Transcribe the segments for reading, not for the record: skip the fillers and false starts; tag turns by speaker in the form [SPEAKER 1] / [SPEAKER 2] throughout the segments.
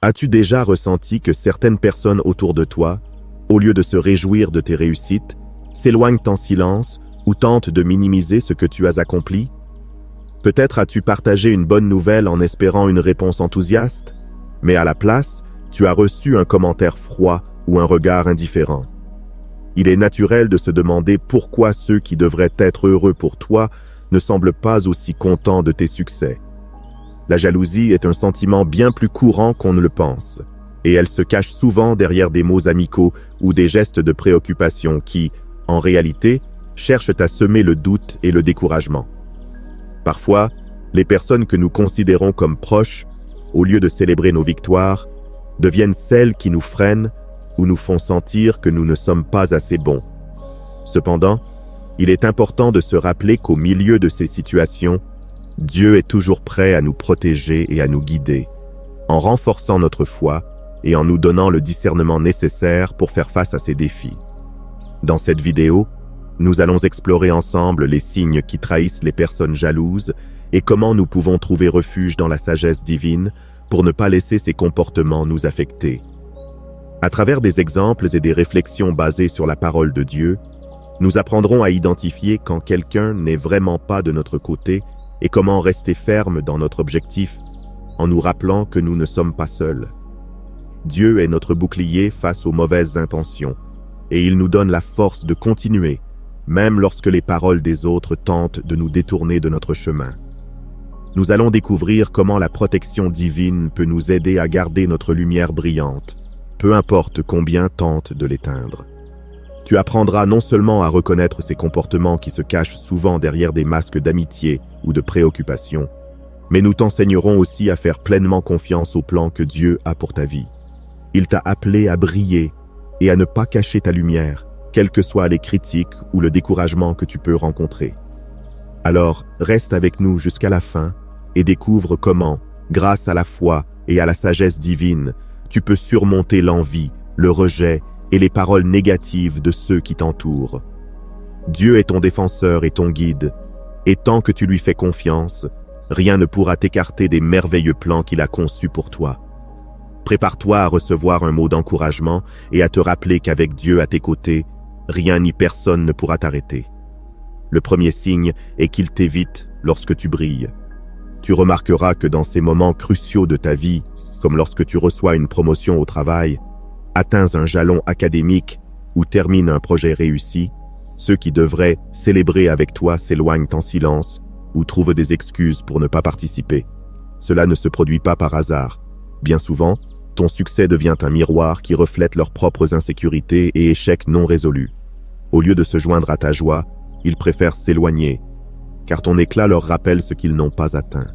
[SPEAKER 1] As-tu déjà ressenti que certaines personnes autour de toi, au lieu de se réjouir de tes réussites, s'éloignent en silence ou tentent de minimiser ce que tu as accompli? Peut-être as-tu partagé une bonne nouvelle en espérant une réponse enthousiaste, mais à la place, tu as reçu un commentaire froid ou un regard indifférent. Il est naturel de se demander pourquoi ceux qui devraient être heureux pour toi ne semblent pas aussi contents de tes succès. La jalousie est un sentiment bien plus courant qu'on ne le pense, et elle se cache souvent derrière des mots amicaux ou des gestes de préoccupation qui, en réalité, cherchent à semer le doute et le découragement. Parfois, les personnes que nous considérons comme proches, au lieu de célébrer nos victoires, deviennent celles qui nous freinent ou nous font sentir que nous ne sommes pas assez bons. Cependant, il est important de se rappeler qu'au milieu de ces situations, Dieu est toujours prêt à nous protéger et à nous guider, en renforçant notre foi et en nous donnant le discernement nécessaire pour faire face à ces défis. Dans cette vidéo, nous allons explorer ensemble les signes qui trahissent les personnes jalouses et comment nous pouvons trouver refuge dans la sagesse divine pour ne pas laisser ces comportements nous affecter. À travers des exemples et des réflexions basées sur la parole de Dieu, nous apprendrons à identifier quand quelqu'un n'est vraiment pas de notre côté et comment rester ferme dans notre objectif en nous rappelant que nous ne sommes pas seuls. Dieu est notre bouclier face aux mauvaises intentions et il nous donne la force de continuer, même lorsque les paroles des autres tentent de nous détourner de notre chemin. Nous allons découvrir comment la protection divine peut nous aider à garder notre lumière brillante, peu importe combien tentent de l'éteindre. Tu apprendras non seulement à reconnaître ces comportements qui se cachent souvent derrière des masques d'amitié ou de préoccupation, mais nous t'enseignerons aussi à faire pleinement confiance au plan que Dieu a pour ta vie. Il t'a appelé à briller et à ne pas cacher ta lumière, quelles que soient les critiques ou le découragement que tu peux rencontrer. Alors, reste avec nous jusqu'à la fin et découvre comment, grâce à la foi et à la sagesse divine, tu peux surmonter l'envie, le rejet et les paroles négatives de ceux qui t'entourent. Dieu est ton défenseur et ton guide, et tant que tu lui fais confiance, rien ne pourra t'écarter des merveilleux plans qu'il a conçus pour toi. Prépare-toi à recevoir un mot d'encouragement et à te rappeler qu'avec Dieu à tes côtés, rien ni personne ne pourra t'arrêter. Le premier signe est qu'il t'évite lorsque tu brilles. Tu remarqueras que dans ces moments cruciaux de ta vie, comme lorsque tu reçois une promotion au travail, atteins un jalon académique ou termines un projet réussi, ceux qui devraient célébrer avec toi s'éloignent en silence ou trouvent des excuses pour ne pas participer. Cela ne se produit pas par hasard. Bien souvent, ton succès devient un miroir qui reflète leurs propres insécurités et échecs non résolus. Au lieu de se joindre à ta joie, ils préfèrent s'éloigner, car ton éclat leur rappelle ce qu'ils n'ont pas atteint.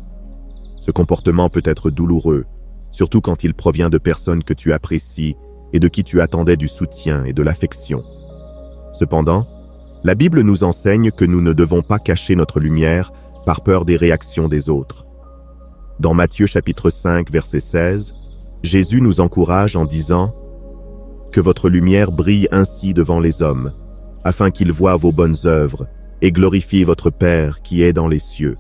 [SPEAKER 1] Ce comportement peut être douloureux, surtout quand il provient de personnes que tu apprécies et de qui tu attendais du soutien et de l'affection. Cependant, la Bible nous enseigne que nous ne devons pas cacher notre lumière par peur des réactions des autres. Dans Matthieu chapitre 5, verset 16, Jésus nous encourage en disant « Que votre lumière brille ainsi devant les hommes, afin qu'ils voient vos bonnes œuvres et glorifient votre Père qui est dans les cieux. »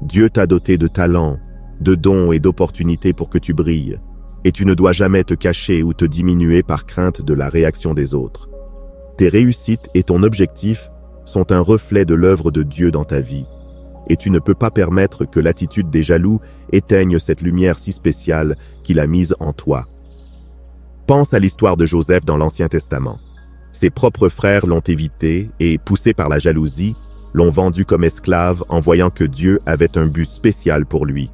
[SPEAKER 1] Dieu t'a doté de talents, de dons et d'opportunités pour que tu brilles, et tu ne dois jamais te cacher ou te diminuer par crainte de la réaction des autres. Tes réussites et ton objectif sont un reflet de l'œuvre de Dieu dans ta vie, et tu ne peux pas permettre que l'attitude des jaloux éteigne cette lumière si spéciale qu'il a mise en toi. Pense à l'histoire de Joseph dans l'Ancien Testament. Ses propres frères l'ont évité et, poussés par la jalousie, l'ont vendu comme esclave en voyant que Dieu avait un but spécial pour lui.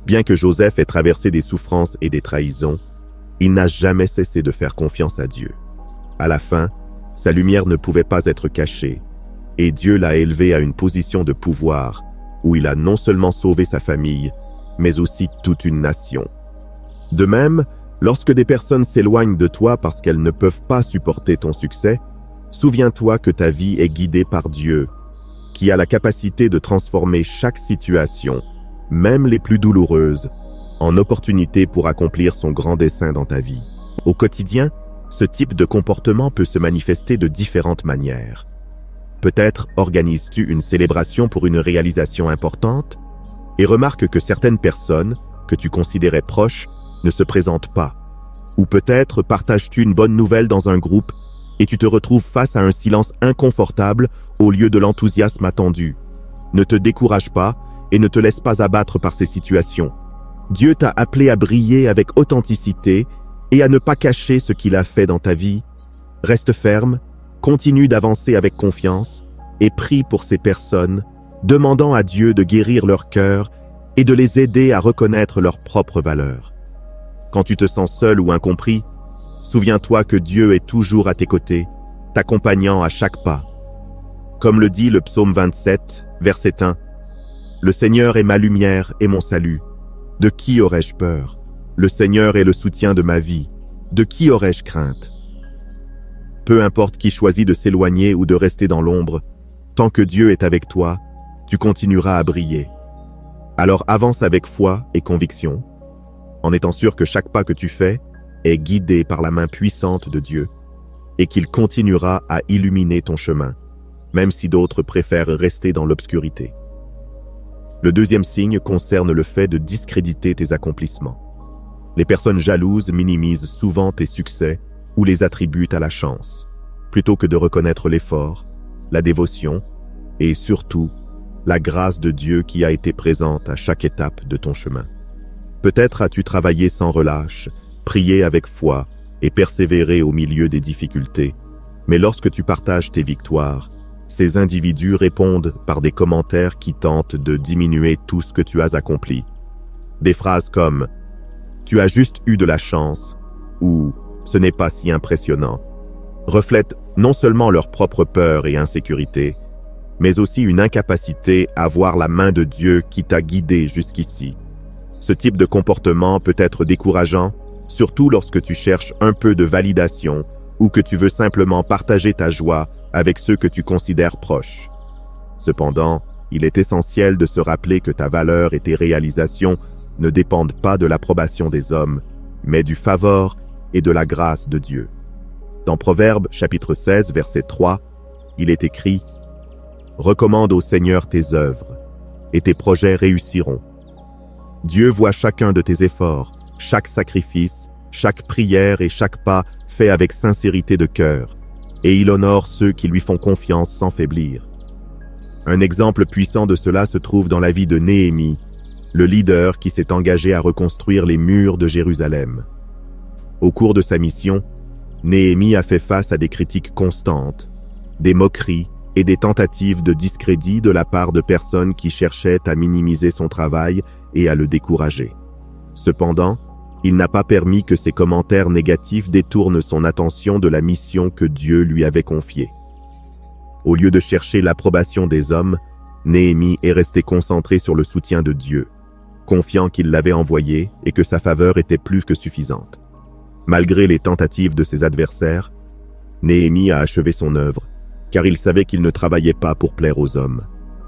[SPEAKER 1] Bien que Joseph ait traversé des souffrances et des trahisons, il n'a jamais cessé de faire confiance à Dieu. À la fin, sa lumière ne pouvait pas être cachée, et Dieu l'a élevé à une position de pouvoir où il a non seulement sauvé sa famille, mais aussi toute une nation. De même, lorsque des personnes s'éloignent de toi parce qu'elles ne peuvent pas supporter ton succès, souviens-toi que ta vie est guidée par Dieu, qui a la capacité de transformer chaque situation, même les plus douloureuses, en opportunité pour accomplir son grand dessein dans ta vie. Au quotidien, ce type de comportement peut se manifester de différentes manières. Peut-être organises-tu une célébration pour une réalisation importante et remarque que certaines personnes, que tu considérais proches, ne se présente pas. Ou peut-être partages-tu une bonne nouvelle dans un groupe et tu te retrouves face à un silence inconfortable au lieu de l'enthousiasme attendu. Ne te décourage pas et ne te laisse pas abattre par ces situations. Dieu t'a appelé à briller avec authenticité et à ne pas cacher ce qu'il a fait dans ta vie. Reste ferme, continue d'avancer avec confiance et prie pour ces personnes, demandant à Dieu de guérir leur cœur et de les aider à reconnaître leurs propres valeurs. Quand tu te sens seul ou incompris, souviens-toi que Dieu est toujours à tes côtés, t'accompagnant à chaque pas. Comme le dit le psaume 27, verset 1, « Le Seigneur est ma lumière et mon salut. De qui aurais-je peur? Le Seigneur est le soutien de ma vie. De qui aurais-je crainte ?» Peu importe qui choisit de s'éloigner ou de rester dans l'ombre, tant que Dieu est avec toi, tu continueras à briller. Alors avance avec foi et conviction, en étant sûr que chaque pas que tu fais est guidé par la main puissante de Dieu et qu'il continuera à illuminer ton chemin, même si d'autres préfèrent rester dans l'obscurité. Le deuxième signe concerne le fait de discréditer tes accomplissements. Les personnes jalouses minimisent souvent tes succès ou les attribuent à la chance, plutôt que de reconnaître l'effort, la dévotion et surtout la grâce de Dieu qui a été présente à chaque étape de ton chemin. Peut-être as-tu travaillé sans relâche, prié avec foi et persévéré au milieu des difficultés, mais lorsque tu partages tes victoires, ces individus répondent par des commentaires qui tentent de diminuer tout ce que tu as accompli. Des phrases comme « Tu as juste eu de la chance » ou « Ce n'est pas si impressionnant » reflètent non seulement leur propre peur et insécurité, mais aussi une incapacité à voir la main de Dieu qui t'a guidé jusqu'ici. Ce type de comportement peut être décourageant, surtout lorsque tu cherches un peu de validation ou que tu veux simplement partager ta joie avec ceux que tu considères proches. Cependant, il est essentiel de se rappeler que ta valeur et tes réalisations ne dépendent pas de l'approbation des hommes, mais du favor et de la grâce de Dieu. Dans Proverbes chapitre 16, verset 3, il est écrit « Recommande au Seigneur tes œuvres, et tes projets réussiront. Dieu voit chacun de tes efforts, chaque sacrifice, chaque prière et chaque pas fait avec sincérité de cœur, et il honore ceux qui lui font confiance sans faiblir. » Un exemple puissant de cela se trouve dans la vie de Néhémie, le leader qui s'est engagé à reconstruire les murs de Jérusalem. Au cours de sa mission, Néhémie a fait face à des critiques constantes, des moqueries et des tentatives de discrédit de la part de personnes qui cherchaient à minimiser son travail et à le décourager. Cependant, il n'a pas permis que ces commentaires négatifs détournent son attention de la mission que Dieu lui avait confiée. Au lieu de chercher l'approbation des hommes, Néhémie est resté concentré sur le soutien de Dieu, confiant qu'il l'avait envoyé et que sa faveur était plus que suffisante. Malgré les tentatives de ses adversaires, Néhémie a achevé son œuvre, car il savait qu'il ne travaillait pas pour plaire aux hommes,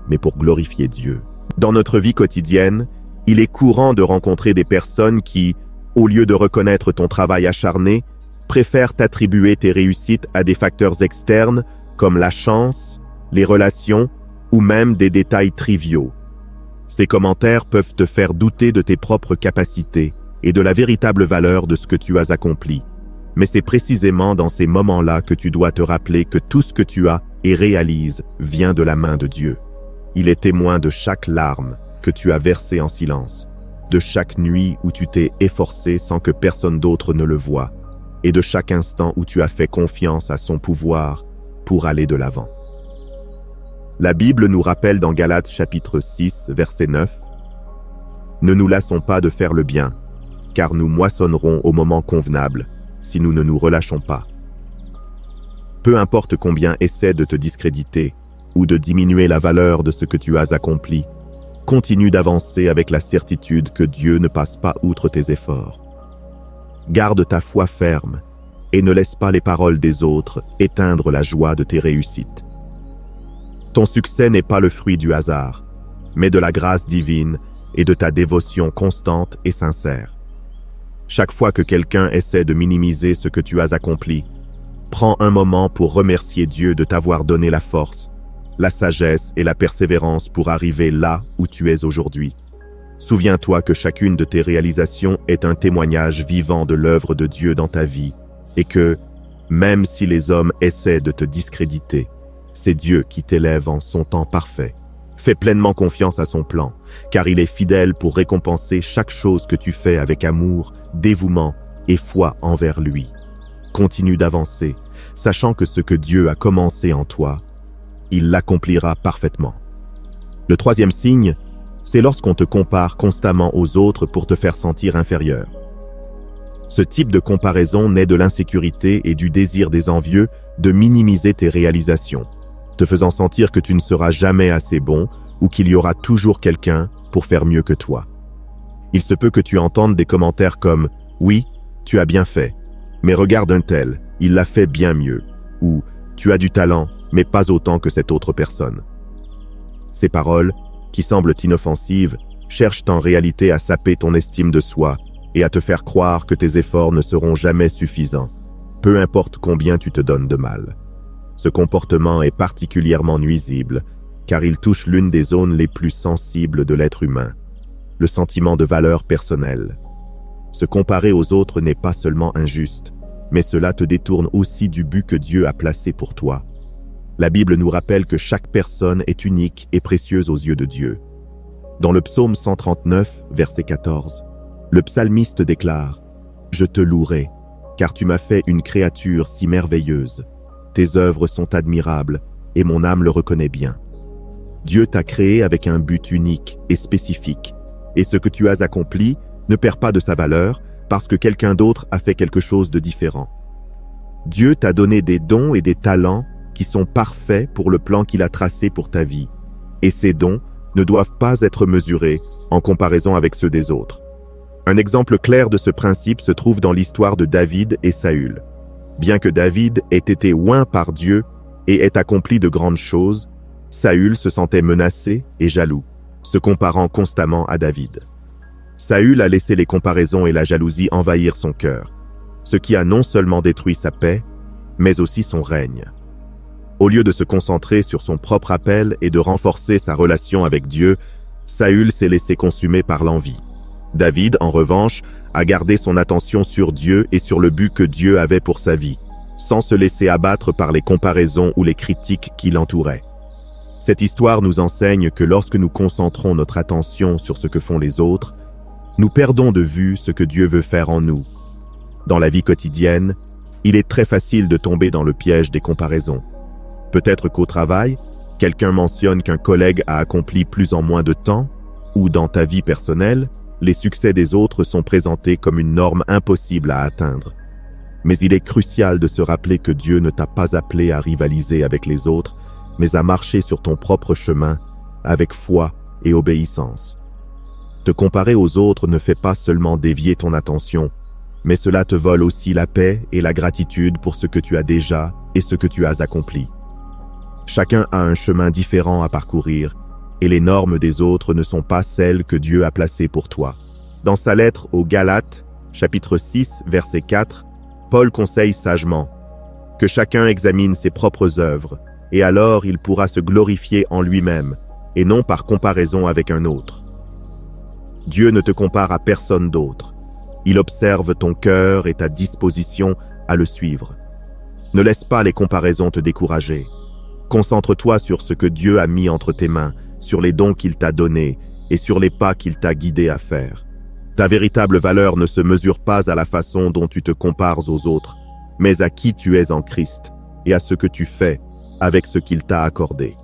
[SPEAKER 1] mais pour glorifier Dieu. Dans notre vie quotidienne, il est courant de rencontrer des personnes qui, au lieu de reconnaître ton travail acharné, préfèrent attribuer tes réussites à des facteurs externes comme la chance, les relations ou même des détails triviaux. Ces commentaires peuvent te faire douter de tes propres capacités et de la véritable valeur de ce que tu as accompli. Mais c'est précisément dans ces moments-là que tu dois te rappeler que tout ce que tu as et réalises vient de la main de Dieu. Il est témoin de chaque larme que tu as versée en silence, de chaque nuit où tu t'es efforcé sans que personne d'autre ne le voie, et de chaque instant où tu as fait confiance à son pouvoir pour aller de l'avant. La Bible nous rappelle dans Galates chapitre 6, verset 9, « Ne nous lassons pas de faire le bien, car nous moissonnerons au moment convenable, si nous ne nous relâchons pas. » Peu importe combien essaie de te discréditer ou de diminuer la valeur de ce que tu as accompli, continue d'avancer avec la certitude que Dieu ne passe pas outre tes efforts. Garde ta foi ferme et ne laisse pas les paroles des autres éteindre la joie de tes réussites. Ton succès n'est pas le fruit du hasard, mais de la grâce divine et de ta dévotion constante et sincère. Chaque fois que quelqu'un essaie de minimiser ce que tu as accompli, prends un moment pour remercier Dieu de t'avoir donné la force, la sagesse et la persévérance pour arriver là où tu es aujourd'hui. Souviens-toi que chacune de tes réalisations est un témoignage vivant de l'œuvre de Dieu dans ta vie et que, même si les hommes essaient de te discréditer, c'est Dieu qui t'élève en son temps parfait. Fais pleinement confiance à son plan, car il est fidèle pour récompenser chaque chose que tu fais avec amour, dévouement et foi envers lui. Continue d'avancer, sachant que ce que Dieu a commencé en toi, il l'accomplira parfaitement. Le troisième signe, c'est lorsqu'on te compare constamment aux autres pour te faire sentir inférieur. Ce type de comparaison naît de l'insécurité et du désir des envieux de minimiser tes réalisations, te faisant sentir que tu ne seras jamais assez bon ou qu'il y aura toujours quelqu'un pour faire mieux que toi. Il se peut que tu entendes des commentaires comme « Oui, tu as bien fait, mais regarde un tel, il l'a fait bien mieux » ou « Tu as du talent, mais pas autant que cette autre personne ». Ces paroles, qui semblent inoffensives, cherchent en réalité à saper ton estime de soi et à te faire croire que tes efforts ne seront jamais suffisants, peu importe combien tu te donnes de mal. Ce comportement est particulièrement nuisible, car il touche l'une des zones les plus sensibles de l'être humain, le sentiment de valeur personnelle. Se comparer aux autres n'est pas seulement injuste, mais cela te détourne aussi du but que Dieu a placé pour toi. La Bible nous rappelle que chaque personne est unique et précieuse aux yeux de Dieu. Dans le psaume 139, verset 14, le psalmiste déclare « Je te louerai, car tu m'as fait une créature si merveilleuse. Tes œuvres sont admirables, et mon âme le reconnaît bien. » Dieu t'a créé avec un but unique et spécifique, et ce que tu as accompli ne perd pas de sa valeur parce que quelqu'un d'autre a fait quelque chose de différent. Dieu t'a donné des dons et des talents qui sont parfaits pour le plan qu'il a tracé pour ta vie, et ces dons ne doivent pas être mesurés en comparaison avec ceux des autres. Un exemple clair de ce principe se trouve dans l'histoire de David et Saül. Bien que David ait été oint par Dieu et ait accompli de grandes choses, Saül se sentait menacé et jaloux, se comparant constamment à David. Saül a laissé les comparaisons et la jalousie envahir son cœur, ce qui a non seulement détruit sa paix, mais aussi son règne. Au lieu de se concentrer sur son propre appel et de renforcer sa relation avec Dieu, Saül s'est laissé consumer par l'envie. David, en revanche, a gardé son attention sur Dieu et sur le but que Dieu avait pour sa vie, sans se laisser abattre par les comparaisons ou les critiques qui l'entouraient. Cette histoire nous enseigne que lorsque nous concentrons notre attention sur ce que font les autres, nous perdons de vue ce que Dieu veut faire en nous. Dans la vie quotidienne, il est très facile de tomber dans le piège des comparaisons. Peut-être qu'au travail, quelqu'un mentionne qu'un collègue a accompli plus en moins de temps, ou dans ta vie personnelle, les succès des autres sont présentés comme une norme impossible à atteindre. Mais il est crucial de se rappeler que Dieu ne t'a pas appelé à rivaliser avec les autres, mais à marcher sur ton propre chemin, avec foi et obéissance. Te comparer aux autres ne fait pas seulement dévier ton attention, mais cela te vole aussi la paix et la gratitude pour ce que tu as déjà et ce que tu as accompli. Chacun a un chemin différent à parcourir, et les normes des autres ne sont pas celles que Dieu a placées pour toi. Dans sa lettre aux Galates, chapitre 6, verset 4, Paul conseille sagement que chacun examine ses propres œuvres, et alors il pourra se glorifier en lui-même, et non par comparaison avec un autre. Dieu ne te compare à personne d'autre. Il observe ton cœur et ta disposition à le suivre. Ne laisse pas les comparaisons te décourager. Concentre-toi sur ce que Dieu a mis entre tes mains, sur les dons qu'il t'a donnés et sur les pas qu'il t'a guidé à faire. Ta véritable valeur ne se mesure pas à la façon dont tu te compares aux autres, mais à qui tu es en Christ et à ce que tu fais avec ce qu'il t'a accordé.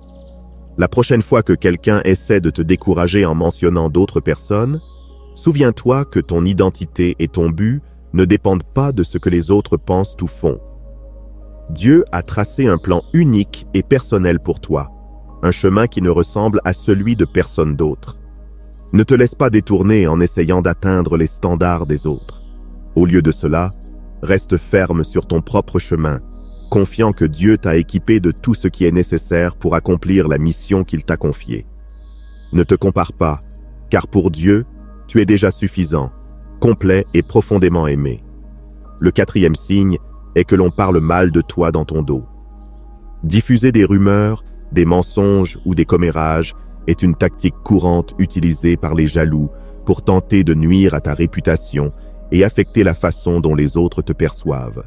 [SPEAKER 1] La prochaine fois que quelqu'un essaie de te décourager en mentionnant d'autres personnes, souviens-toi que ton identité et ton but ne dépendent pas de ce que les autres pensent ou font. Dieu a tracé un plan unique et personnel pour toi, un chemin qui ne ressemble à celui de personne d'autre. Ne te laisse pas détourner en essayant d'atteindre les standards des autres. Au lieu de cela, reste ferme sur ton propre chemin, confiant que Dieu t'a équipé de tout ce qui est nécessaire pour accomplir la mission qu'il t'a confiée. Ne te compare pas, car pour Dieu, tu es déjà suffisant, complet et profondément aimé. Le quatrième signe est que l'on parle mal de toi dans ton dos. Diffuser des rumeurs, des mensonges ou des commérages est une tactique courante utilisée par les jaloux pour tenter de nuire à ta réputation et affecter la façon dont les autres te perçoivent.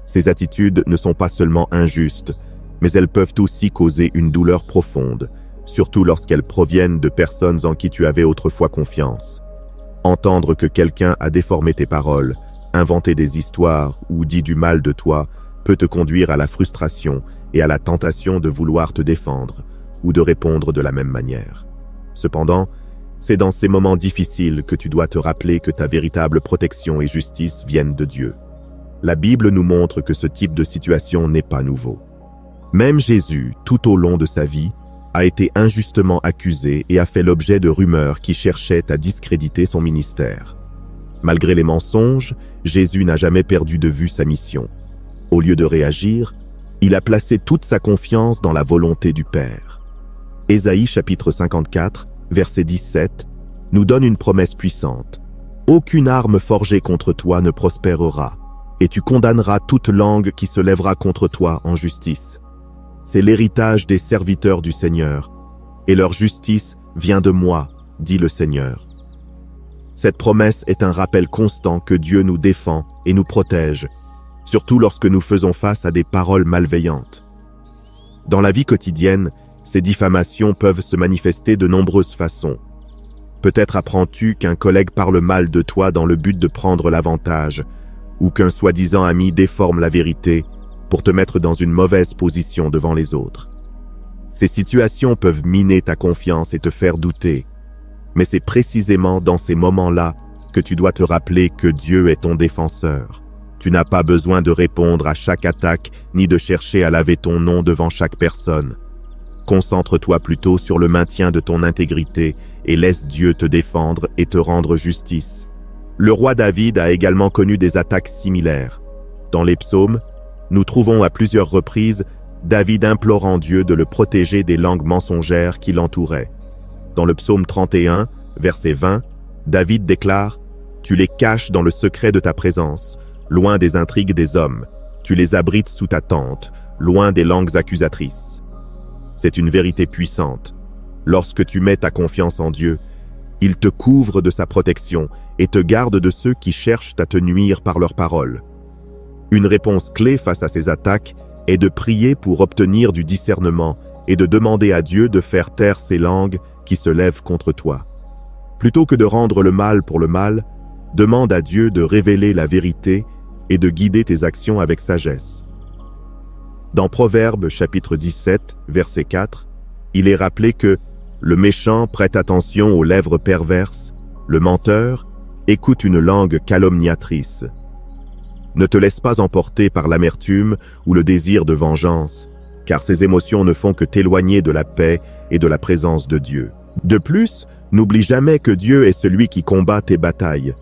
[SPEAKER 1] Ces attitudes ne sont pas seulement injustes, mais elles peuvent aussi causer une douleur profonde, surtout lorsqu'elles proviennent de personnes en qui tu avais autrefois confiance. Entendre que quelqu'un a déformé tes paroles, inventé des histoires ou dit du mal de toi peut te conduire à la frustration et à la tentation de vouloir te défendre ou de répondre de la même manière. Cependant, c'est dans ces moments difficiles que tu dois te rappeler que ta véritable protection et justice viennent de Dieu. La Bible nous montre que ce type de situation n'est pas nouveau. Même Jésus, tout au long de sa vie, a été injustement accusé et a fait l'objet de rumeurs qui cherchaient à discréditer son ministère. Malgré les mensonges, Jésus n'a jamais perdu de vue sa mission. Au lieu de réagir, il a placé toute sa confiance dans la volonté du Père. Ésaïe chapitre 54, verset 17, nous donne une promesse puissante. « Aucune arme forgée contre toi ne prospérera, et tu condamneras toute langue qui se lèvera contre toi en justice. » C'est l'héritage des serviteurs du Seigneur, et leur justice vient de moi, dit le Seigneur. Cette promesse est un rappel constant que Dieu nous défend et nous protège, surtout lorsque nous faisons face à des paroles malveillantes. Dans la vie quotidienne, ces diffamations peuvent se manifester de nombreuses façons. Peut-être apprends-tu qu'un collègue parle mal de toi dans le but de prendre l'avantage, ou qu'un soi-disant ami déforme la vérité pour te mettre dans une mauvaise position devant les autres. Ces situations peuvent miner ta confiance et te faire douter, mais c'est précisément dans ces moments-là que tu dois te rappeler que Dieu est ton défenseur. Tu n'as pas besoin de répondre à chaque attaque ni de chercher à laver ton nom devant chaque personne. Concentre-toi plutôt sur le maintien de ton intégrité et laisse Dieu te défendre et te rendre justice. Le roi David a également connu des attaques similaires. Dans les psaumes, nous trouvons à plusieurs reprises David implorant Dieu de le protéger des langues mensongères qui l'entouraient. Dans le psaume 31, verset 20, David déclare « Tu les caches dans le secret de ta présence, loin des intrigues des hommes. Tu les abrites sous ta tente, loin des langues accusatrices. » C'est une vérité puissante. Lorsque tu mets ta confiance en Dieu, il te couvre de sa protection et te garde de ceux qui cherchent à te nuire par leurs paroles. Une réponse clé face à ces attaques est de prier pour obtenir du discernement et de demander à Dieu de faire taire ces langues qui se lèvent contre toi. Plutôt que de rendre le mal pour le mal, demande à Dieu de révéler la vérité et de guider tes actions avec sagesse. Dans Proverbes chapitre 17, verset 4, il est rappelé que le méchant prête attention aux lèvres perverses, le menteur écoute une langue calomniatrice. Ne te laisse pas emporter par l'amertume ou le désir de vengeance, car ces émotions ne font que t'éloigner de la paix et de la présence de Dieu. De plus, n'oublie jamais que Dieu est celui qui combat tes batailles.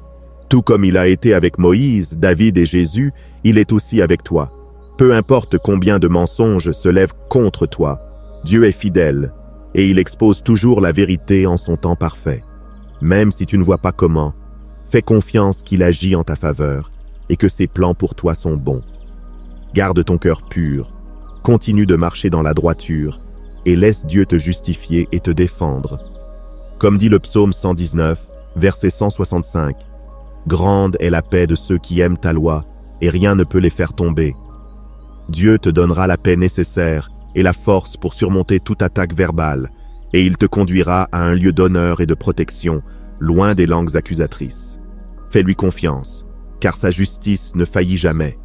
[SPEAKER 1] Tout comme il a été avec Moïse, David et Jésus, il est aussi avec toi. Peu importe combien de mensonges se lèvent contre toi, Dieu est fidèle et il expose toujours la vérité en son temps parfait. Même si tu ne vois pas comment, fais confiance qu'il agit en ta faveur et que ses plans pour toi sont bons. Garde ton cœur pur, continue de marcher dans la droiture et laisse Dieu te justifier et te défendre. Comme dit le psaume 119, verset 165, « Grande est la paix de ceux qui aiment ta loi, et rien ne peut les faire tomber. » Dieu te donnera la paix nécessaire et la force pour surmonter toute attaque verbale, et il te conduira à un lieu d'honneur et de protection, loin des langues accusatrices. Fais-lui confiance, car sa justice ne faillit jamais.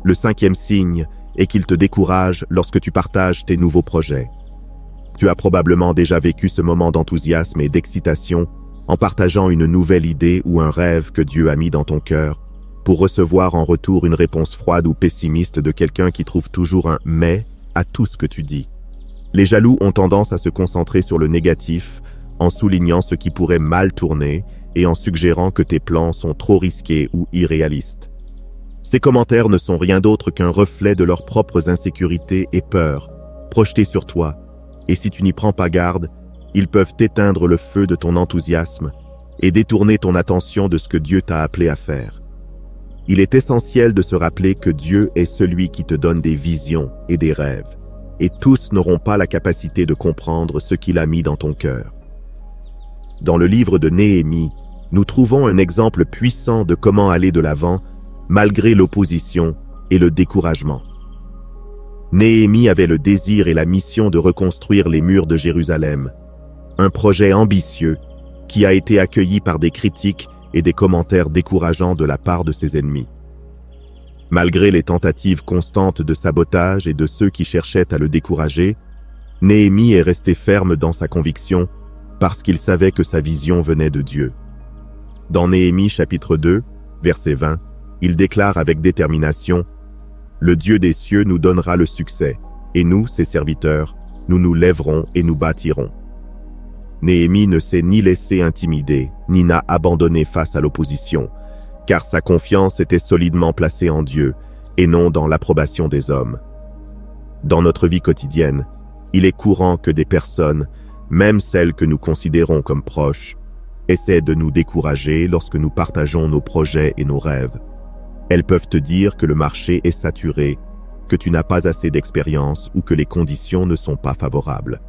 [SPEAKER 1] Le 5e signe est qu'il te décourage lorsque tu partages tes nouveaux projets. Tu as probablement déjà vécu ce moment d'enthousiasme et d'excitation en partageant une nouvelle idée ou un rêve que Dieu a mis dans ton cœur, pour recevoir en retour une réponse froide ou pessimiste de quelqu'un qui trouve toujours un « mais » à tout ce que tu dis. Les jaloux ont tendance à se concentrer sur le négatif en soulignant ce qui pourrait mal tourner et en suggérant que tes plans sont trop risqués ou irréalistes. Ces commentaires ne sont rien d'autre qu'un reflet de leurs propres insécurités et peurs projetées sur toi, et si tu n'y prends pas garde, ils peuvent éteindre le feu de ton enthousiasme et détourner ton attention de ce que Dieu t'a appelé à faire. Il est essentiel de se rappeler que Dieu est celui qui te donne des visions et des rêves, et tous n'auront pas la capacité de comprendre ce qu'il a mis dans ton cœur. Dans le livre de Néhémie, nous trouvons un exemple puissant de comment aller de l'avant malgré l'opposition et le découragement. Néhémie avait le désir et la mission de reconstruire les murs de Jérusalem, un projet ambitieux qui a été accueilli par des critiques et des commentaires décourageants de la part de ses ennemis. Malgré les tentatives constantes de sabotage et de ceux qui cherchaient à le décourager, Néhémie est resté ferme dans sa conviction parce qu'il savait que sa vision venait de Dieu. Dans Néhémie chapitre 2, verset 20, il déclare avec détermination « Le Dieu des cieux nous donnera le succès, et nous, ses serviteurs, nous nous lèverons et nous bâtirons. » Néhémie ne s'est ni laissé intimider, ni n'a abandonné face à l'opposition, car sa confiance était solidement placée en Dieu et non dans l'approbation des hommes. Dans notre vie quotidienne, il est courant que des personnes, même celles que nous considérons comme proches, essaient de nous décourager lorsque nous partageons nos projets et nos rêves. Elles peuvent te dire que le marché est saturé, que tu n'as pas assez d'expérience ou que les conditions ne sont pas favorables.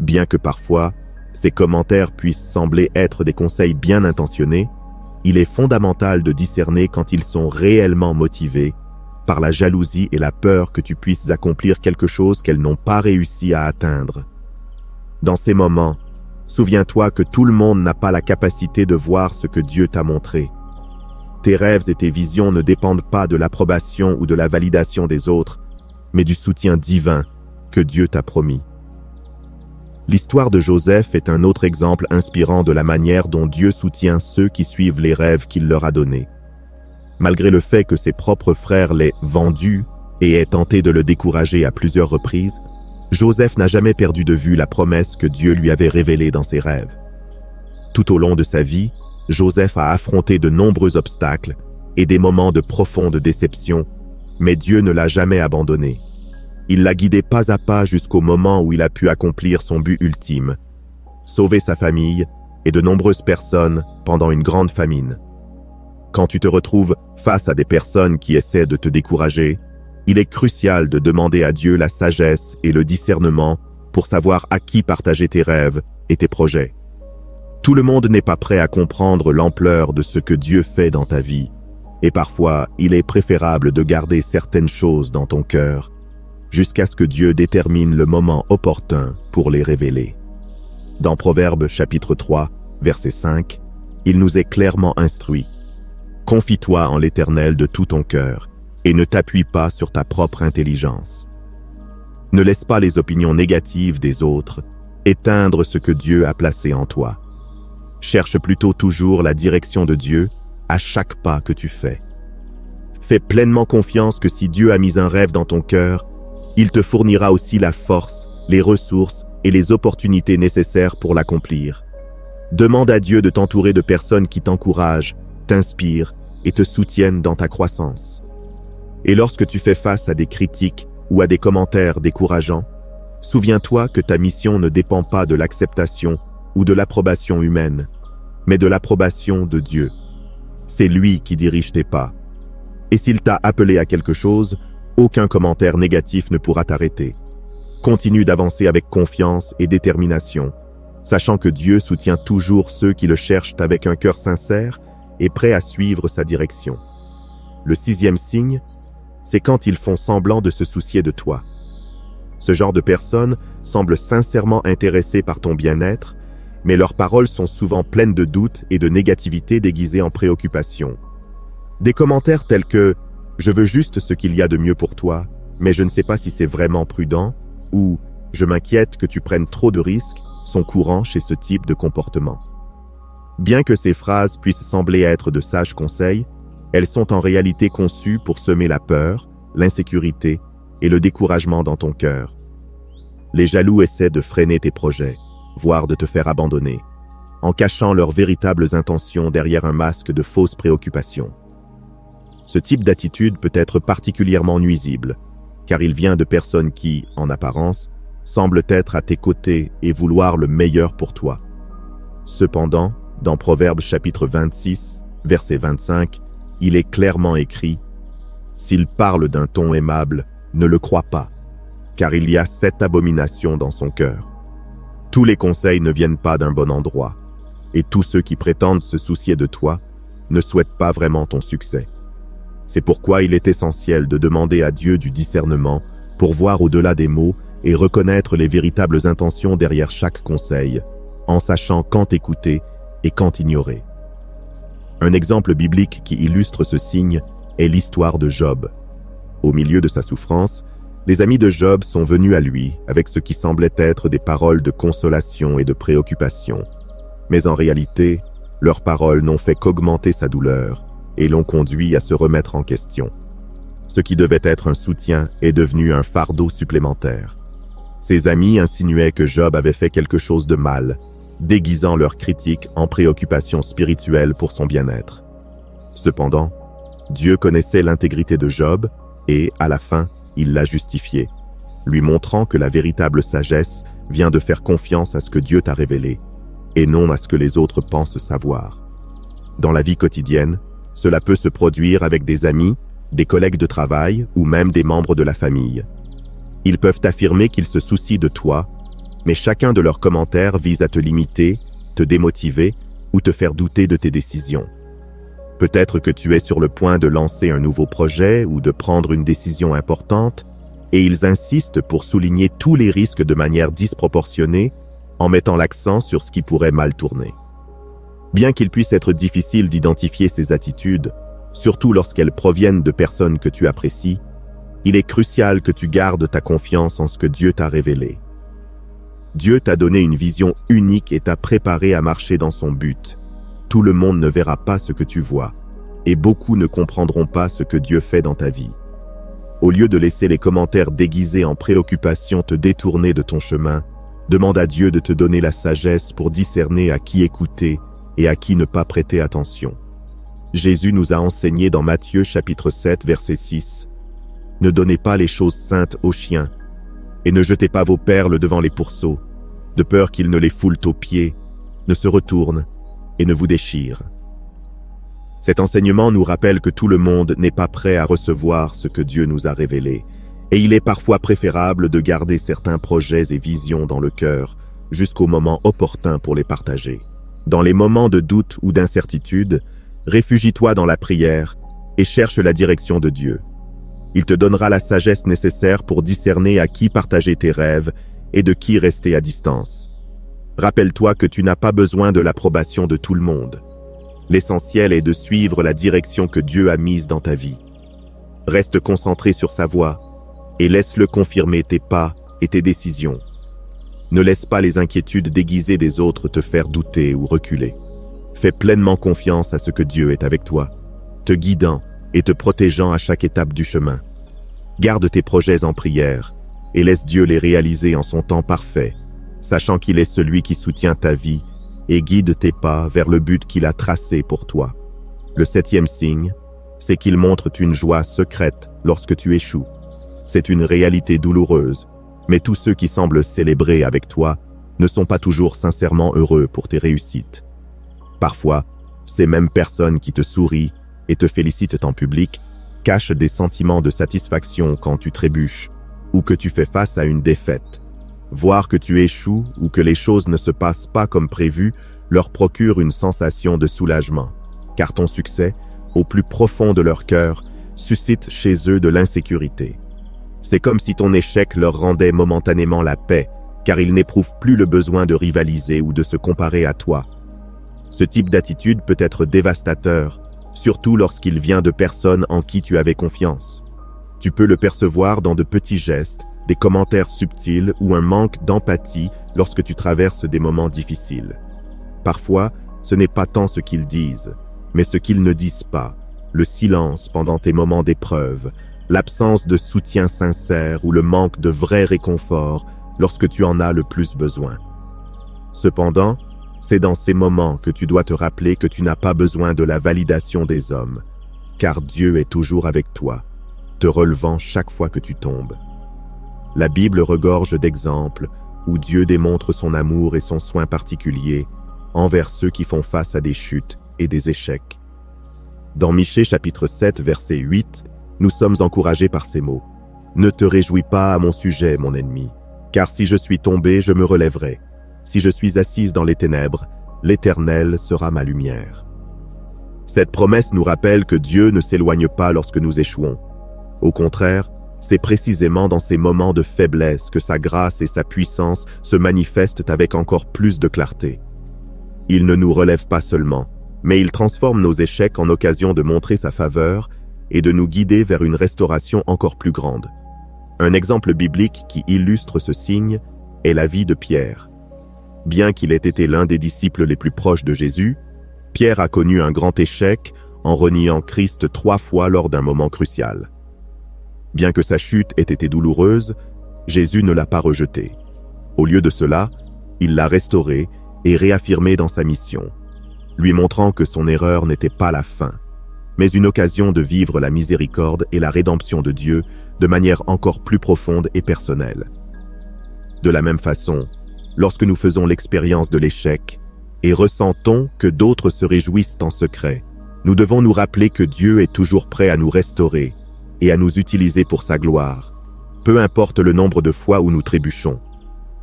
[SPEAKER 1] Bien que parfois, ces commentaires puissent sembler être des conseils bien intentionnés, il est fondamental de discerner quand ils sont réellement motivés par la jalousie et la peur que tu puisses accomplir quelque chose qu'elles n'ont pas réussi à atteindre. Dans ces moments, souviens-toi que tout le monde n'a pas la capacité de voir ce que Dieu t'a montré. Tes rêves et tes visions ne dépendent pas de l'approbation ou de la validation des autres, mais du soutien divin que Dieu t'a promis. L'histoire de Joseph est un autre exemple inspirant de la manière dont Dieu soutient ceux qui suivent les rêves qu'il leur a donnés. Malgré le fait que ses propres frères l'aient vendu et aient tenté de le décourager à plusieurs reprises, Joseph n'a jamais perdu de vue la promesse que Dieu lui avait révélée dans ses rêves. Tout au long de sa vie, Joseph a affronté de nombreux obstacles et des moments de profonde déception, mais Dieu ne l'a jamais abandonné. Il l'a guidé pas à pas jusqu'au moment où il a pu accomplir son but ultime, sauver sa famille et de nombreuses personnes pendant une grande famine. Quand tu te retrouves face à des personnes qui essaient de te décourager, il est crucial de demander à Dieu la sagesse et le discernement pour savoir à qui partager tes rêves et tes projets. Tout le monde n'est pas prêt à comprendre l'ampleur de ce que Dieu fait dans ta vie, et parfois il est préférable de garder certaines choses dans ton cœur jusqu'à ce que Dieu détermine le moment opportun pour les révéler. Dans Proverbes chapitre 3, verset 5, il nous est clairement instruit. « Confie-toi en l'Éternel de tout ton cœur et ne t'appuie pas sur ta propre intelligence. » Ne laisse pas les opinions négatives des autres éteindre ce que Dieu a placé en toi. Cherche plutôt toujours la direction de Dieu à chaque pas que tu fais. Fais pleinement confiance que si Dieu a mis un rêve dans ton cœur, il te fournira aussi la force, les ressources et les opportunités nécessaires pour l'accomplir. Demande à Dieu de t'entourer de personnes qui t'encouragent, t'inspirent et te soutiennent dans ta croissance. Et lorsque tu fais face à des critiques ou à des commentaires décourageants, souviens-toi que ta mission ne dépend pas de l'acceptation ou de l'approbation humaine, mais de l'approbation de Dieu. C'est lui qui dirige tes pas. Et s'il t'a appelé à quelque chose, aucun commentaire négatif ne pourra t'arrêter. Continue d'avancer avec confiance et détermination, sachant que Dieu soutient toujours ceux qui le cherchent avec un cœur sincère et prêt à suivre sa direction. Le 6e signe, c'est quand ils font semblant de se soucier de toi. Ce genre de personnes semblent sincèrement intéressées par ton bien-être, mais leurs paroles sont souvent pleines de doutes et de négativité déguisées en préoccupation. Des commentaires tels que « Je veux juste ce qu'il y a de mieux pour toi, mais je ne sais pas si c'est vraiment prudent » ou « Je m'inquiète que tu prennes trop de risques » sont courants chez ce type de comportement. Bien que ces phrases puissent sembler être de sages conseils, elles sont en réalité conçues pour semer la peur, l'insécurité et le découragement dans ton cœur. Les jaloux essaient de freiner tes projets, voire de te faire abandonner, en cachant leurs véritables intentions derrière un masque de fausses préoccupations. Ce type d'attitude peut être particulièrement nuisible, car il vient de personnes qui, en apparence, semblent être à tes côtés et vouloir le meilleur pour toi. Cependant, dans Proverbes chapitre 26, verset 25, il est clairement écrit « S'il parle d'un ton aimable, ne le crois pas, car il y a 7 abominations dans son cœur. » Tous les conseils ne viennent pas d'un bon endroit, et tous ceux qui prétendent se soucier de toi ne souhaitent pas vraiment ton succès. C'est pourquoi il est essentiel de demander à Dieu du discernement pour voir au-delà des mots et reconnaître les véritables intentions derrière chaque conseil, en sachant quand écouter et quand ignorer. Un exemple biblique qui illustre ce signe est l'histoire de Job. Au milieu de sa souffrance, les amis de Job sont venus à lui avec ce qui semblait être des paroles de consolation et de préoccupation. Mais en réalité, leurs paroles n'ont fait qu'augmenter sa douleur et l'ont conduit à se remettre en question. Ce qui devait être un soutien est devenu un fardeau supplémentaire. Ses amis insinuaient que Job avait fait quelque chose de mal, déguisant leurs critiques en préoccupation spirituelle pour son bien-être. Cependant, Dieu connaissait l'intégrité de Job et, à la fin, il l'a justifié, lui montrant que la véritable sagesse vient de faire confiance à ce que Dieu t'a révélé et non à ce que les autres pensent savoir. Dans la vie quotidienne, cela peut se produire avec des amis, des collègues de travail ou même des membres de la famille. Ils peuvent affirmer qu'ils se soucient de toi, mais chacun de leurs commentaires vise à te limiter, te démotiver ou te faire douter de tes décisions. Peut-être que tu es sur le point de lancer un nouveau projet ou de prendre une décision importante, et ils insistent pour souligner tous les risques de manière disproportionnée en mettant l'accent sur ce qui pourrait mal tourner. Bien qu'il puisse être difficile d'identifier ces attitudes, surtout lorsqu'elles proviennent de personnes que tu apprécies, il est crucial que tu gardes ta confiance en ce que Dieu t'a révélé. Dieu t'a donné une vision unique et t'a préparé à marcher dans son but. Tout le monde ne verra pas ce que tu vois, et beaucoup ne comprendront pas ce que Dieu fait dans ta vie. Au lieu de laisser les commentaires déguisés en préoccupation te détourner de ton chemin, demande à Dieu de te donner la sagesse pour discerner à qui écouter et à qui ne pas prêter attention. Jésus nous a enseigné dans Matthieu chapitre 7 verset 6 « Ne donnez pas les choses saintes aux chiens, et ne jetez pas vos perles devant les pourceaux, de peur qu'ils ne les foulent aux pieds, ne se retournent et ne vous déchirent. » Cet enseignement nous rappelle que tout le monde n'est pas prêt à recevoir ce que Dieu nous a révélé, et il est parfois préférable de garder certains projets et visions dans le cœur jusqu'au moment opportun pour les partager. Dans les moments de doute ou d'incertitude, réfugie-toi dans la prière et cherche la direction de Dieu. Il te donnera la sagesse nécessaire pour discerner à qui partager tes rêves et de qui rester à distance. Rappelle-toi que tu n'as pas besoin de l'approbation de tout le monde. L'essentiel est de suivre la direction que Dieu a mise dans ta vie. Reste concentré sur sa voie et laisse-le confirmer tes pas et tes décisions. Ne laisse pas les inquiétudes déguisées des autres te faire douter ou reculer. Fais pleinement confiance à ce que Dieu est avec toi, te guidant et te protégeant à chaque étape du chemin. Garde tes projets en prière et laisse Dieu les réaliser en son temps parfait, sachant qu'il est celui qui soutient ta vie et guide tes pas vers le but qu'il a tracé pour toi. Le 7e signe, c'est qu'il montre une joie secrète lorsque tu échoues. C'est une réalité douloureuse, mais tous ceux qui semblent célébrer avec toi ne sont pas toujours sincèrement heureux pour tes réussites. Parfois, ces mêmes personnes qui te sourient et te félicitent en public cachent des sentiments de satisfaction quand tu trébuches ou que tu fais face à une défaite. Voir que tu échoues ou que les choses ne se passent pas comme prévu leur procure une sensation de soulagement, car ton succès, au plus profond de leur cœur, suscite chez eux de l'insécurité. C'est comme si ton échec leur rendait momentanément la paix, car ils n'éprouvent plus le besoin de rivaliser ou de se comparer à toi. Ce type d'attitude peut être dévastateur, surtout lorsqu'il vient de personnes en qui tu avais confiance. Tu peux le percevoir dans de petits gestes, des commentaires subtils ou un manque d'empathie lorsque tu traverses des moments difficiles. Parfois, ce n'est pas tant ce qu'ils disent, mais ce qu'ils ne disent pas, le silence pendant tes moments d'épreuve, l'absence de soutien sincère ou le manque de vrai réconfort lorsque tu en as le plus besoin. Cependant, c'est dans ces moments que tu dois te rappeler que tu n'as pas besoin de la validation des hommes, car Dieu est toujours avec toi, te relevant chaque fois que tu tombes. La Bible regorge d'exemples où Dieu démontre son amour et son soin particulier envers ceux qui font face à des chutes et des échecs. Dans Michée chapitre 7 verset 8, nous sommes encouragés par ces mots. « Ne te réjouis pas à mon sujet, mon ennemi, car si je suis tombé, je me relèverai. Si je suis assise dans les ténèbres, l'Éternel sera ma lumière. Cette promesse nous rappelle que Dieu ne s'éloigne pas lorsque nous échouons. Au contraire, c'est précisément dans ces moments de faiblesse que sa grâce et sa puissance se manifestent avec encore plus de clarté. Il ne nous relève pas seulement, mais il transforme nos échecs en occasion de montrer sa faveur et de nous guider vers une restauration encore plus grande. Un exemple biblique qui illustre ce signe est la vie de Pierre. Bien qu'il ait été l'un des disciples les plus proches de Jésus, Pierre a connu un grand échec en reniant Christ 3 fois lors d'un moment crucial. Bien que sa chute ait été douloureuse, Jésus ne l'a pas rejeté. Au lieu de cela, il l'a restauré et réaffirmé dans sa mission, lui montrant que son erreur n'était pas la fin, mais une occasion de vivre la miséricorde et la rédemption de Dieu de manière encore plus profonde et personnelle. De la même façon, lorsque nous faisons l'expérience de l'échec et ressentons que d'autres se réjouissent en secret, nous devons nous rappeler que Dieu est toujours prêt à nous restaurer et à nous utiliser pour sa gloire, peu importe le nombre de fois où nous trébuchons.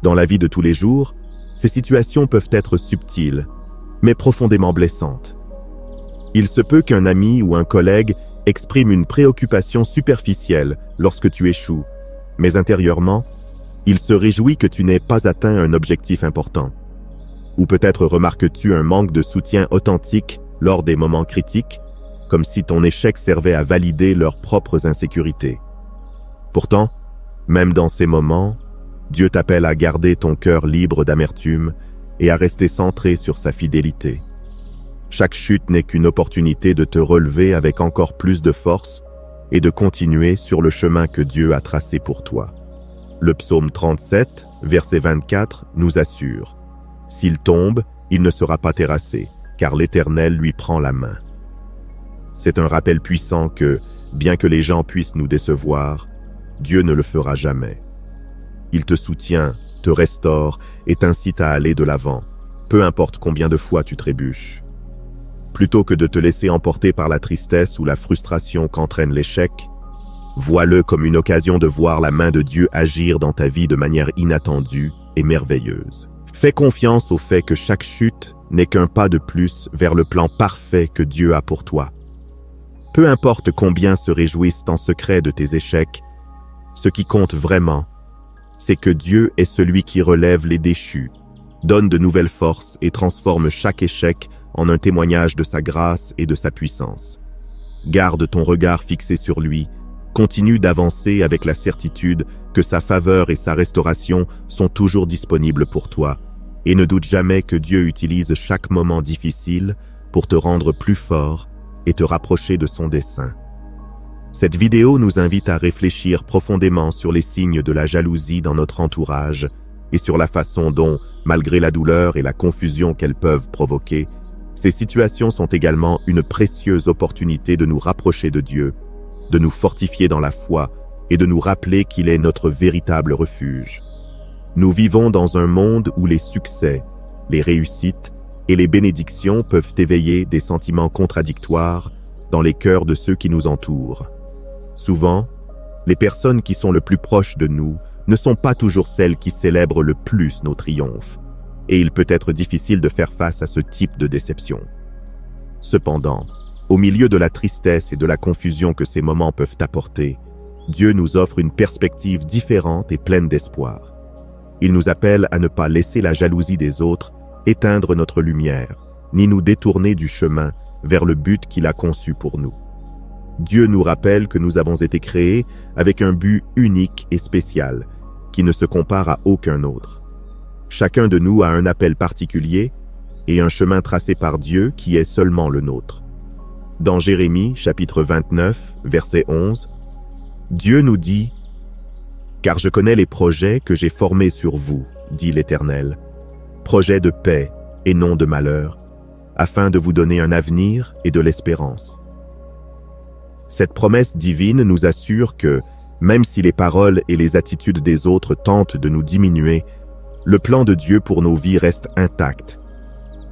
[SPEAKER 1] Dans la vie de tous les jours, ces situations peuvent être subtiles, mais profondément blessantes. Il se peut qu'un ami ou un collègue exprime une préoccupation superficielle lorsque tu échoues, mais intérieurement, il se réjouit que tu n'aies pas atteint un objectif important. Ou peut-être remarques-tu un manque de soutien authentique lors des moments critiques, comme si ton échec servait à valider leurs propres insécurités. Pourtant, même dans ces moments, Dieu t'appelle à garder ton cœur libre d'amertume et à rester centré sur sa fidélité. Chaque chute n'est qu'une opportunité de te relever avec encore plus de force et de continuer sur le chemin que Dieu a tracé pour toi. Le psaume 37, verset 24, nous assure: « S'il tombe, il ne sera pas terrassé, car l'Éternel lui prend la main. » C'est un rappel puissant que, bien que les gens puissent nous décevoir, Dieu ne le fera jamais. Il te soutient, te restaure et t'incite à aller de l'avant, peu importe combien de fois tu trébuches. Plutôt que de te laisser emporter par la tristesse ou la frustration qu'entraîne l'échec, vois-le comme une occasion de voir la main de Dieu agir dans ta vie de manière inattendue et merveilleuse. Fais confiance au fait que chaque chute n'est qu'un pas de plus vers le plan parfait que Dieu a pour toi. Peu importe combien se réjouissent en secret de tes échecs, ce qui compte vraiment, c'est que Dieu est celui qui relève les déchus, donne de nouvelles forces et transforme chaque échec en un témoignage de sa grâce et de sa puissance. Garde ton regard fixé sur lui, continue d'avancer avec la certitude que sa faveur et sa restauration sont toujours disponibles pour toi, et ne doute jamais que Dieu utilise chaque moment difficile pour te rendre plus fort et te rapprocher de son dessein. Cette vidéo nous invite à réfléchir profondément sur les signes de la jalousie dans notre entourage et sur la façon dont, malgré la douleur et la confusion qu'elles peuvent provoquer, ces situations sont également une précieuse opportunité de nous rapprocher de Dieu, de nous fortifier dans la foi et de nous rappeler qu'il est notre véritable refuge. Nous vivons dans un monde où les succès, les réussites et les bénédictions peuvent éveiller des sentiments contradictoires dans les cœurs de ceux qui nous entourent. Souvent, les personnes qui sont le plus proches de nous ne sont pas toujours celles qui célèbrent le plus nos triomphes, et il peut être difficile de faire face à ce type de déception. Cependant, au milieu de la tristesse et de la confusion que ces moments peuvent apporter, Dieu nous offre une perspective différente et pleine d'espoir. Il nous appelle à ne pas laisser la jalousie des autres éteindre notre lumière, ni nous détourner du chemin vers le but qu'il a conçu pour nous. Dieu nous rappelle que nous avons été créés avec un but unique et spécial, qui ne se compare à aucun autre. Chacun de nous a un appel particulier et un chemin tracé par Dieu qui est seulement le nôtre. Dans Jérémie, chapitre 29, verset 11, Dieu nous dit « Car je connais les projets que j'ai formés sur vous, dit l'Éternel, projets de paix et non de malheur, afin de vous donner un avenir et de l'espérance. » Cette promesse divine nous assure que, même si les paroles et les attitudes des autres tentent de nous diminuer, le plan de Dieu pour nos vies reste intact.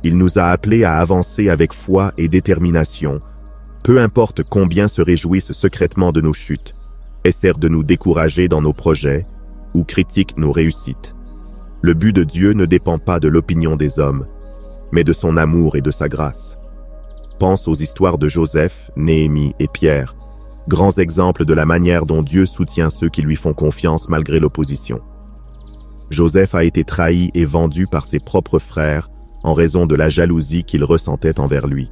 [SPEAKER 1] Il nous a appelés à avancer avec foi et détermination, peu importe combien se réjouissent secrètement de nos chutes, essaient de nous décourager dans nos projets ou critiquent nos réussites. Le but de Dieu ne dépend pas de l'opinion des hommes. mais de son amour et de sa grâce. Pense aux histoires de Joseph, Néhémie et Pierre, grands exemples de la manière dont Dieu soutient ceux qui lui font confiance malgré l'opposition. Joseph a été trahi et vendu par ses propres frères en raison de la jalousie qu'il ressentait envers lui.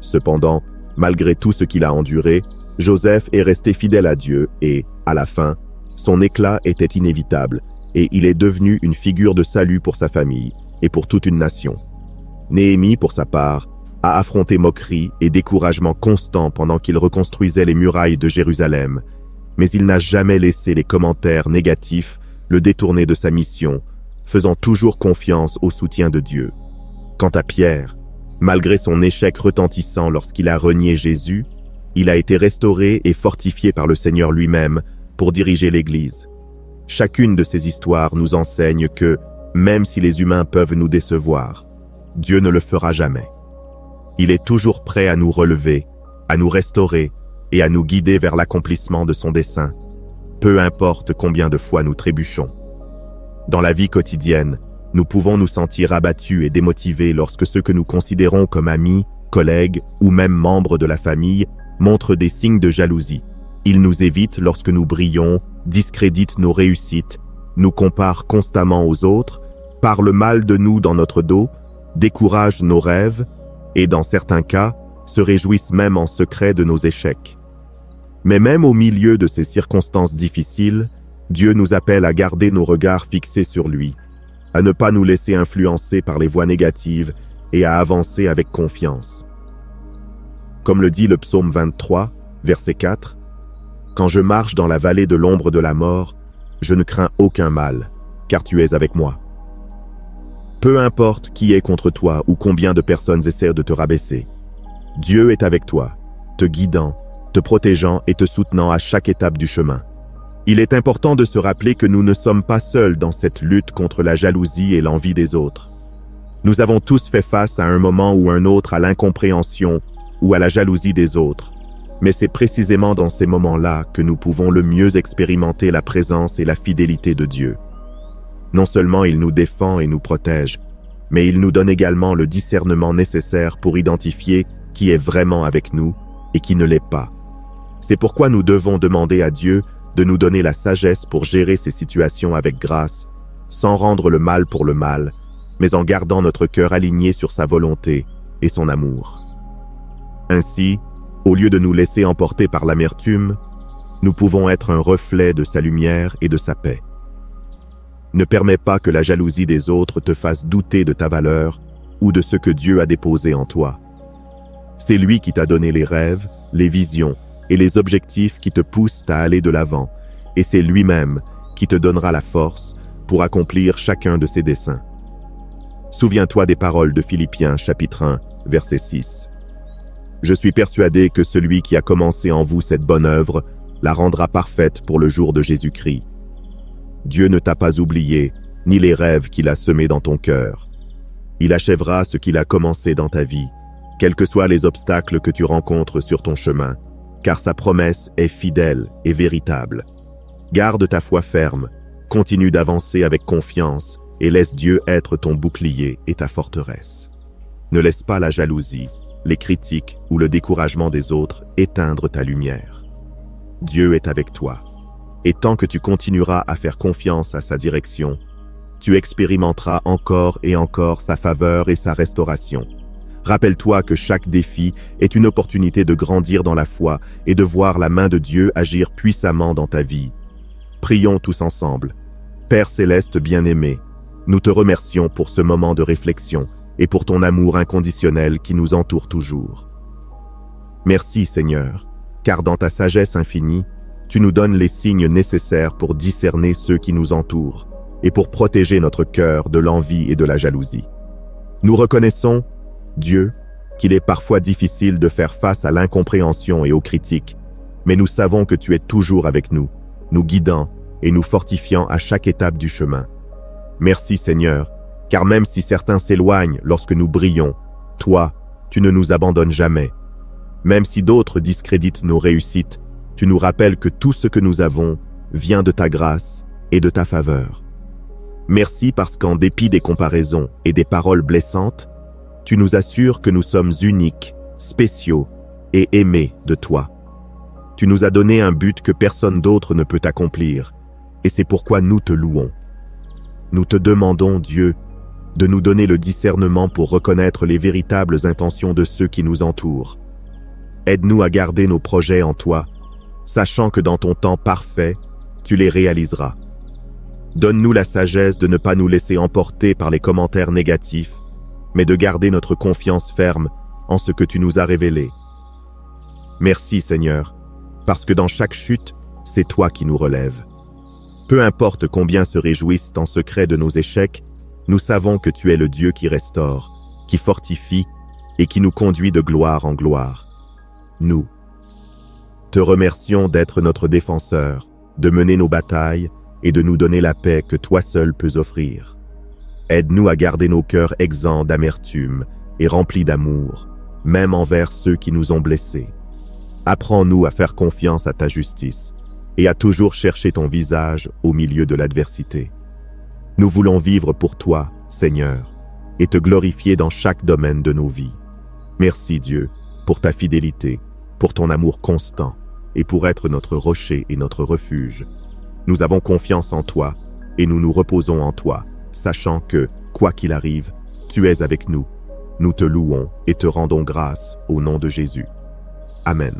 [SPEAKER 1] Cependant, malgré tout ce qu'il a enduré, Joseph est resté fidèle à Dieu et, à la fin, son éclat était inévitable et il est devenu une figure de salut pour sa famille et pour toute une nation. Néhémie, pour sa part, a affronté moquerie et découragement constant pendant qu'il reconstruisait les murailles de Jérusalem, mais il n'a jamais laissé les commentaires négatifs le détourner de sa mission, faisant toujours confiance au soutien de Dieu. Quant à Pierre, malgré son échec retentissant lorsqu'il a renié Jésus, il a été restauré et fortifié par le Seigneur lui-même pour diriger l'Église. Chacune de ces histoires nous enseigne que, même si les humains peuvent nous décevoir, Dieu ne le fera jamais. Il est toujours prêt à nous relever, à nous restaurer et à nous guider vers l'accomplissement de son dessein, peu importe combien de fois nous trébuchons. Dans la vie quotidienne, nous pouvons nous sentir abattus et démotivés lorsque ceux que nous considérons comme amis, collègues ou même membres de la famille montrent des signes de jalousie. Ils nous évitent lorsque nous brillons, discréditent nos réussites, nous comparent constamment aux autres, parlent mal de nous dans notre dos, découragent nos rêves et, dans certains cas, se réjouissent même en secret de nos échecs. Mais même au milieu de ces circonstances difficiles, Dieu nous appelle à garder nos regards fixés sur lui, à ne pas nous laisser influencer par les voix négatives et à avancer avec confiance. Comme le dit le psaume 23, verset 4, « Quand je marche dans la vallée de l'ombre de la mort, je ne crains aucun mal, car tu es avec moi. » Peu importe qui est contre toi ou combien de personnes essaient de te rabaisser, Dieu est avec toi, te guidant, te protégeant et te soutenant à chaque étape du chemin. Il est important de se rappeler que nous ne sommes pas seuls dans cette lutte contre la jalousie et l'envie des autres. Nous avons tous fait face à un moment ou un autre à l'incompréhension ou à la jalousie des autres, mais c'est précisément dans ces moments-là que nous pouvons le mieux expérimenter la présence et la fidélité de Dieu. Non seulement il nous défend et nous protège, mais il nous donne également le discernement nécessaire pour identifier qui est vraiment avec nous et qui ne l'est pas. C'est pourquoi nous devons demander à Dieu de nous donner la sagesse pour gérer ces situations avec grâce, sans rendre le mal pour le mal, mais en gardant notre cœur aligné sur sa volonté et son amour. Ainsi, au lieu de nous laisser emporter par l'amertume, nous pouvons être un reflet de sa lumière et de sa paix. Ne permets pas que la jalousie des autres te fasse douter de ta valeur ou de ce que Dieu a déposé en toi. C'est lui qui t'a donné les rêves, les visions et les objectifs qui te poussent à aller de l'avant, et c'est lui-même qui te donnera la force pour accomplir chacun de ses desseins. Souviens-toi des paroles de Philippiens chapitre 1, verset 6. « Je suis persuadé que celui qui a commencé en vous cette bonne œuvre la rendra parfaite pour le jour de Jésus-Christ. Dieu ne t'a pas oublié, ni les rêves qu'il a semés dans ton cœur. Il achèvera ce qu'il a commencé dans ta vie, quels que soient les obstacles que tu rencontres sur ton chemin, car sa promesse est fidèle et véritable. Garde ta foi ferme, continue d'avancer avec confiance et laisse Dieu être ton bouclier et ta forteresse. Ne laisse pas la jalousie, les critiques ou le découragement des autres éteindre ta lumière. Dieu est avec toi, et tant que tu continueras à faire confiance à sa direction, tu expérimenteras encore et encore sa faveur et sa restauration. Rappelle-toi que chaque défi est une opportunité de grandir dans la foi et de voir la main de Dieu agir puissamment dans ta vie. Prions tous ensemble. Père céleste bien-aimé, nous te remercions pour ce moment de réflexion et pour ton amour inconditionnel qui nous entoure toujours. Merci Seigneur, car dans ta sagesse infinie, tu nous donnes les signes nécessaires pour discerner ceux qui nous entourent et pour protéger notre cœur de l'envie et de la jalousie. Nous reconnaissons, Dieu, qu'il est parfois difficile de faire face à l'incompréhension et aux critiques, mais nous savons que tu es toujours avec nous, nous guidant et nous fortifiant à chaque étape du chemin. Merci Seigneur, car même si certains s'éloignent lorsque nous brillons, toi, tu ne nous abandonnes jamais. Même si d'autres discréditent nos réussites, tu nous rappelles que tout ce que nous avons vient de ta grâce et de ta faveur. Merci parce qu'en dépit des comparaisons et des paroles blessantes, Tu nous assures que nous sommes uniques, spéciaux et aimés de toi. Tu nous as donné un but que personne d'autre ne peut accomplir, et c'est pourquoi nous te louons. Nous te demandons, Dieu, de nous donner le discernement pour reconnaître les véritables intentions de ceux qui nous entourent. Aide-nous à garder nos projets en toi, sachant que dans ton temps parfait, tu les réaliseras. Donne-nous la sagesse de ne pas nous laisser emporter par les commentaires négatifs, mais de garder notre confiance ferme en ce que tu nous as révélé. Merci Seigneur, parce que dans chaque chute, c'est toi qui nous relèves. Peu importe combien se réjouissent en secret de nos échecs, nous savons que tu es le Dieu qui restaure, qui fortifie et qui nous conduit de gloire en gloire. Nous te remercions d'être notre défenseur, de mener nos batailles et de nous donner la paix que toi seul peux offrir. Aide-nous à garder nos cœurs exempts d'amertume et remplis d'amour, même envers ceux qui nous ont blessés. Apprends-nous à faire confiance à ta justice et à toujours chercher ton visage au milieu de l'adversité. Nous voulons vivre pour toi, Seigneur, et te glorifier dans chaque domaine de nos vies. Merci Dieu pour ta fidélité, pour ton amour constant et pour être notre rocher et notre refuge. Nous avons confiance en toi et nous nous reposons en toi, sachant que, quoi qu'il arrive, tu es avec nous. Nous te louons et te rendons grâce au nom de Jésus. Amen.